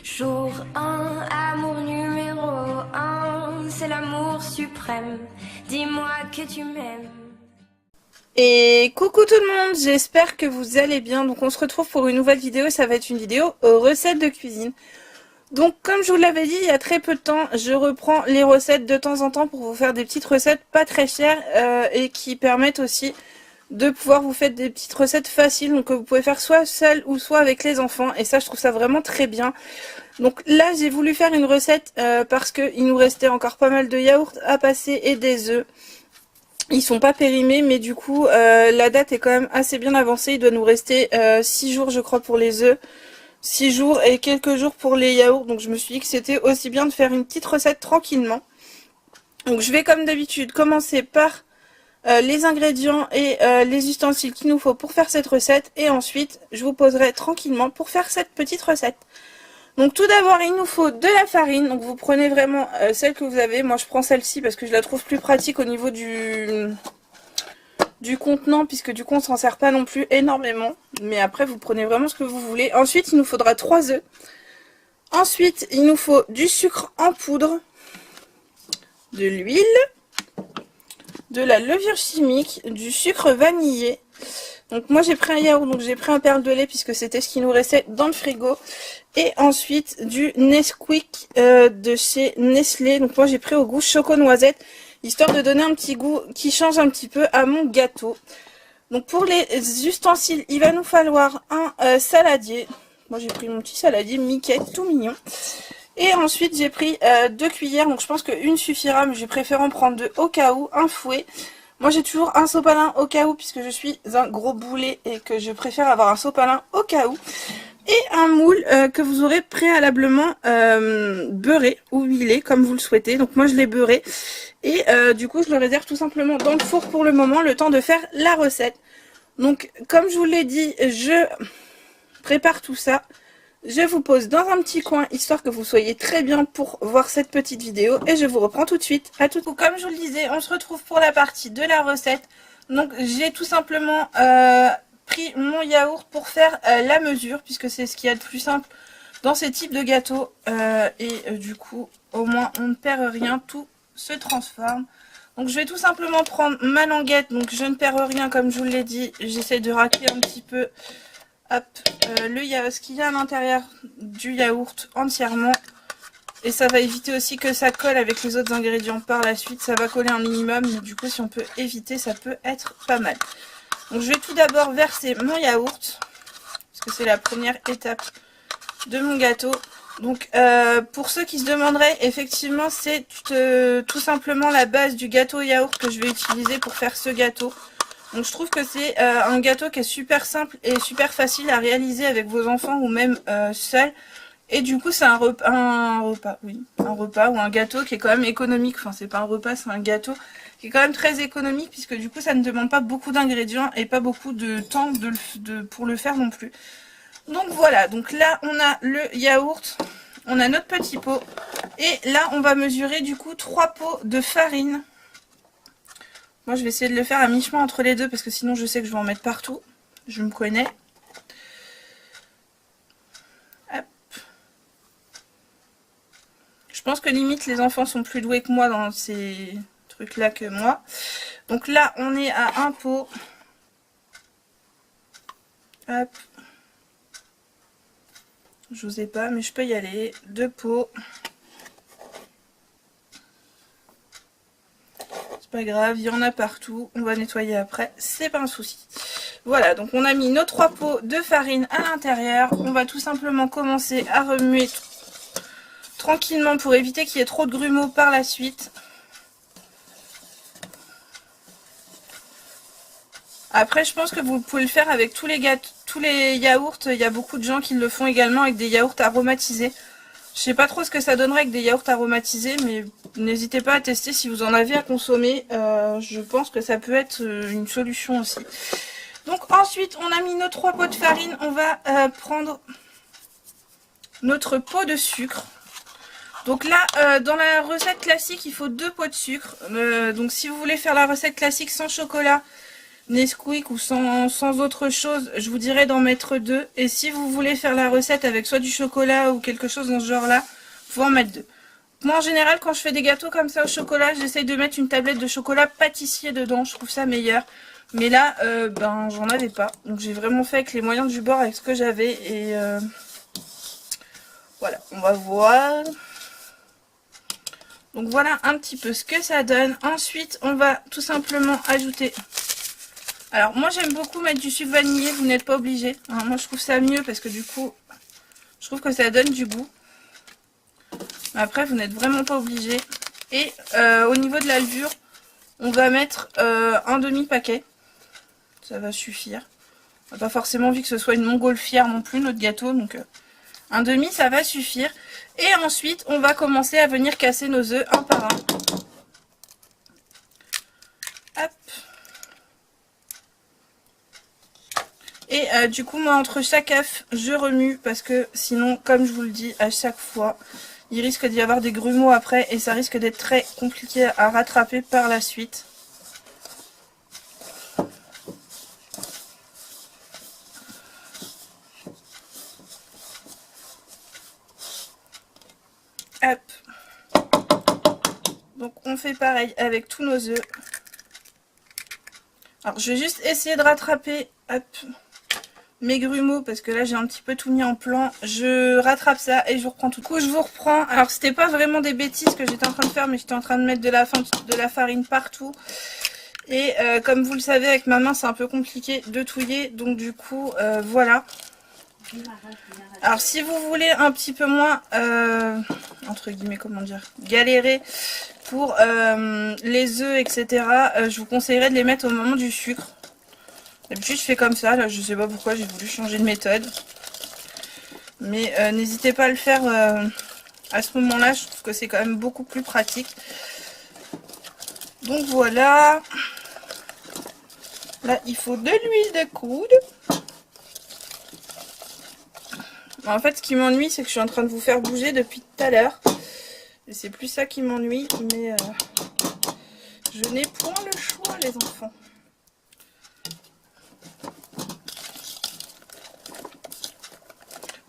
Jour 1, amour numéro 1, c'est l'amour suprême. Dis-moi que tu m'aimes. Et coucou tout le monde, j'espère que vous allez bien. Donc on se retrouve pour une nouvelle vidéo, ça va être une vidéo recettes de cuisine. Donc comme je vous l'avais dit il y a très peu de temps, je reprends les recettes de temps en temps pour vous faire des petites recettes pas très chères et qui permettent aussi de pouvoir vous faire des petites recettes faciles, donc que vous pouvez faire soit seul ou soit avec les enfants, et ça je trouve ça vraiment très bien. Donc là j'ai voulu faire une recette parce qu'il nous restait encore pas mal de yaourts à passer et des œufs. Ils sont pas périmés, mais du coup la date est quand même assez bien avancée. Il doit nous rester 6 jours je crois pour les œufs, 6 jours et quelques jours pour les yaourts. Donc je me suis dit que c'était aussi bien de faire une petite recette tranquillement. Donc je vais comme d'habitude commencer par les ingrédients et les ustensiles qu'il nous faut pour faire cette recette. Et ensuite je vous poserai tranquillement pour faire cette petite recette. Donc tout d'abord il nous faut de la farine, donc vous prenez vraiment celle que vous avez. Moi je prends celle-ci parce que je la trouve plus pratique au niveau du contenant, puisque du coup on s'en sert pas non plus énormément. Mais après vous prenez vraiment ce que vous voulez. Ensuite il nous faudra 3 œufs. Ensuite il nous faut du sucre en poudre, de l'huile, de la levure chimique, du sucre vanillé. Donc moi j'ai pris un yaourt, donc j'ai pris un perle de lait puisque c'était ce qui nous restait dans le frigo. Et ensuite du Nesquik de chez Nestlé. Donc moi j'ai pris au goût choco-noisette, histoire de donner un petit goût qui change un petit peu à mon gâteau. Donc pour les ustensiles, il va nous falloir un saladier. Moi j'ai pris mon petit saladier Mickey, tout mignon. Et ensuite j'ai pris 2 cuillères, donc je pense qu'une suffira, mais j'ai préféré en prendre 2 au cas où, un fouet. Moi j'ai toujours un sopalin au cas où, puisque je suis un gros boulet et que je préfère avoir un sopalin au cas où. Et un moule que vous aurez préalablement beurré ou huilé, comme vous le souhaitez. Donc moi je l'ai beurré. Et du coup je le réserve tout simplement dans le four pour le moment, le temps de faire la recette. Donc comme je vous l'ai dit, je prépare tout ça. Je vous pose dans un petit coin, histoire que vous soyez très bien pour voir cette petite vidéo. Et je vous reprends tout de suite. À tout. Comme je vous le disais, on se retrouve pour la partie de la recette. Donc j'ai tout simplement pris mon yaourt pour faire la mesure, puisque c'est ce qu'il y a de plus simple dans ces types de gâteaux. Du coup, au moins on ne perd rien, tout se transforme. Donc je vais tout simplement prendre ma languette, donc je ne perds rien comme je vous l'ai dit. J'essaie de racler un petit peu. Hop, ce qu'il y a à l'intérieur du yaourt entièrement. Et ça va éviter aussi que ça colle avec les autres ingrédients par la suite. Ça va coller un minimum, mais du coup si on peut éviter, ça peut être pas mal. Donc je vais tout d'abord verser mon yaourt, parce que c'est la première étape de mon gâteau. Donc pour ceux qui se demanderaient, effectivement c'est tout simplement la base du gâteau yaourt que je vais utiliser pour faire ce gâteau. Donc je trouve que c'est un gâteau qui est super simple et super facile à réaliser avec vos enfants ou même seul. Et du coup c'est un repas ou un gâteau qui est quand même économique. Enfin c'est pas un repas, c'est un gâteau qui est quand même très économique, puisque du coup ça ne demande pas beaucoup d'ingrédients et pas beaucoup de temps pour le faire non plus. Donc voilà, donc là on a le yaourt, on a notre petit pot. Et là on va mesurer du coup 3 pots de farine. Moi je vais essayer de le faire à mi-chemin entre les deux, parce que sinon je sais que je vais en mettre partout. Je me connais. Hop. Je pense que limite les enfants sont plus doués que moi dans ces trucs là que moi. Donc là on est à un pot. Hop. Je n'osais pas, mais je peux y aller. 2 pots. Pas grave, il y en a partout, on va nettoyer après, c'est pas un souci. Voilà, donc on a mis nos 3 pots de farine à l'intérieur. On va tout simplement commencer à remuer tranquillement pour éviter qu'il y ait trop de grumeaux par la suite. Après je pense que vous pouvez le faire avec tous les yaourts. Il y a beaucoup de gens qui le font également avec des yaourts aromatisés. Je sais pas trop ce que ça donnerait avec des yaourts aromatisés, mais n'hésitez pas à tester si vous en avez à consommer. Je pense que ça peut être une solution aussi. Donc ensuite, on a mis nos 3 pots de farine. On va prendre notre pot de sucre. Donc là, dans la recette classique, il faut 2 pots de sucre. Donc si vous voulez faire la recette classique sans chocolat, Nesquik ou sans autre chose, je vous dirais d'en mettre 2. Et si vous voulez faire la recette avec soit du chocolat ou quelque chose dans ce genre-là, vous pouvez en mettre 2. Moi en général quand je fais des gâteaux comme ça au chocolat, j'essaye de mettre une tablette de chocolat pâtissier dedans, je trouve ça meilleur. Mais là, ben j'en avais pas. Donc j'ai vraiment fait avec les moyens du bord, avec ce que j'avais. Et voilà, on va voir. Donc voilà un petit peu ce que ça donne. Ensuite, on va tout simplement ajouter... Alors moi j'aime beaucoup mettre du sucre vanillé, vous n'êtes pas obligé. Hein, moi je trouve ça mieux parce que du coup, je trouve que ça donne du goût. Après, vous n'êtes vraiment pas obligé. Et au niveau de la levure, on va mettre un demi-paquet. Ça va suffire. On n'a pas forcément envie que ce soit une montgolfière non plus, notre gâteau. Donc un demi, ça va suffire. Et ensuite, on va commencer à venir casser nos œufs un par un. Hop. Et du coup, moi, entre chaque œuf, je remue. Parce que sinon, comme je vous le dis à chaque fois... il risque d'y avoir des grumeaux après et ça risque d'être très compliqué à rattraper par la suite. Hop. Donc on fait pareil avec tous nos œufs. Alors je vais juste essayer de rattraper hop, mes grumeaux parce que là j'ai un petit peu tout mis en plan. Je rattrape ça et je vous reprends tout. Du coup je vous reprends. Alors c'était pas vraiment des bêtises que j'étais en train de faire, mais j'étais en train de mettre de la farine partout. Et comme vous le savez, avec ma main c'est un peu compliqué de touiller. Donc du coup voilà. Alors si vous voulez un petit peu moins entre guillemets comment dire, galérer pour les œufs etc, je vous conseillerais de les mettre au moment du sucre. D'habitude je fais comme ça, là je sais pas pourquoi j'ai voulu changer de méthode. Mais n'hésitez pas à le faire à ce moment là, je trouve que c'est quand même beaucoup plus pratique. Donc voilà. Là il faut de l'huile de coude. En fait ce qui m'ennuie c'est que je suis en train de vous faire bouger depuis tout à l'heure. Et c'est plus ça qui m'ennuie, mais je n'ai point le choix les enfants.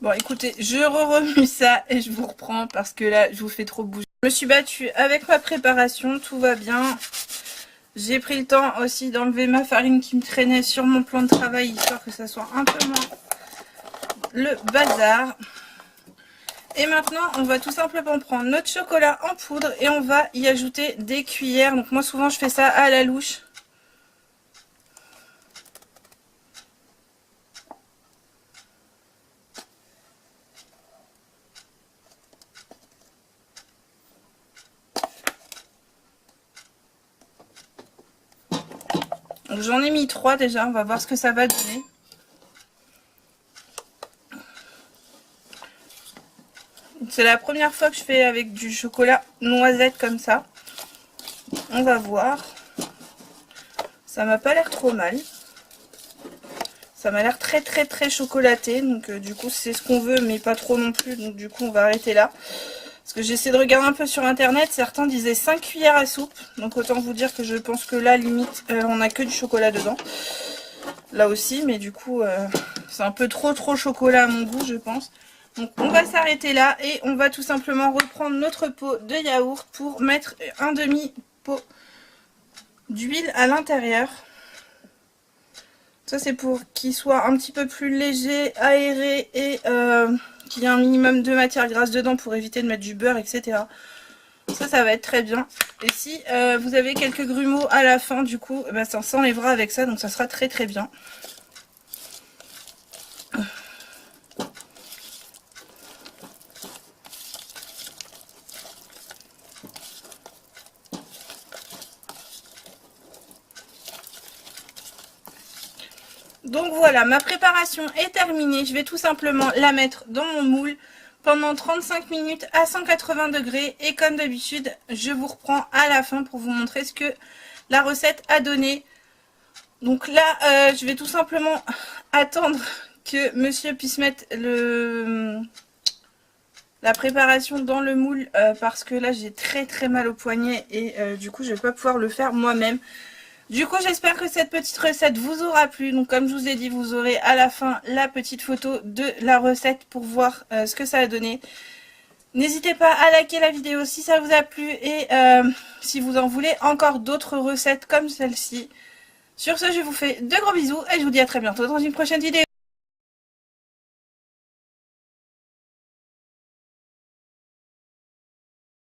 Bon écoutez, je remue ça et je vous reprends parce que là je vous fais trop bouger. Je me suis battue avec ma préparation, tout va bien. J'ai pris le temps aussi d'enlever ma farine qui me traînait sur mon plan de travail, histoire que ça soit un peu moins le bazar. Et maintenant on va tout simplement prendre notre chocolat en poudre et on va y ajouter des cuillères. Donc moi souvent je fais ça à la louche. Donc j'en ai mis 3 déjà, on va voir ce que ça va donner. C'est la première fois que je fais avec du chocolat noisette comme ça. On va voir. Ça m'a pas l'air trop mal. Ça m'a l'air très chocolaté. Donc du coup c'est ce qu'on veut mais pas trop non plus. Donc du coup on va arrêter là. Parce que j'essaie de regarder un peu sur internet. Certains disaient 5 cuillères à soupe. Donc autant vous dire que je pense que là limite on a que du chocolat dedans. Là aussi mais du coup c'est un peu trop chocolat à mon goût je pense. Donc on va s'arrêter là et on va tout simplement reprendre notre pot de yaourt pour mettre un demi-pot d'huile à l'intérieur. Ça c'est pour qu'il soit un petit peu plus léger, aéré et qu'il y ait un minimum de matière grasse dedans pour éviter de mettre du beurre etc. Ça va être très bien. Et si vous avez quelques grumeaux à la fin du coup, ben, ça s'enlèvera avec ça donc ça sera très bien. Donc voilà, ma préparation est terminée. Je vais tout simplement la mettre dans mon moule pendant 35 minutes à 180 degrés. Et comme d'habitude, je vous reprends à la fin pour vous montrer ce que la recette a donné. Donc là, je vais tout simplement attendre que monsieur puisse mettre la préparation dans le moule. Parce que là, j'ai très mal au poignet et du coup, je ne vais pas pouvoir le faire moi-même. Du coup, j'espère que cette petite recette vous aura plu. Donc, comme je vous ai dit, vous aurez à la fin la petite photo de la recette pour voir ce que ça a donné. N'hésitez pas à liker la vidéo si ça vous a plu et si vous en voulez encore d'autres recettes comme celle-ci. Sur ce, je vous fais de gros bisous et je vous dis à très bientôt dans une prochaine vidéo.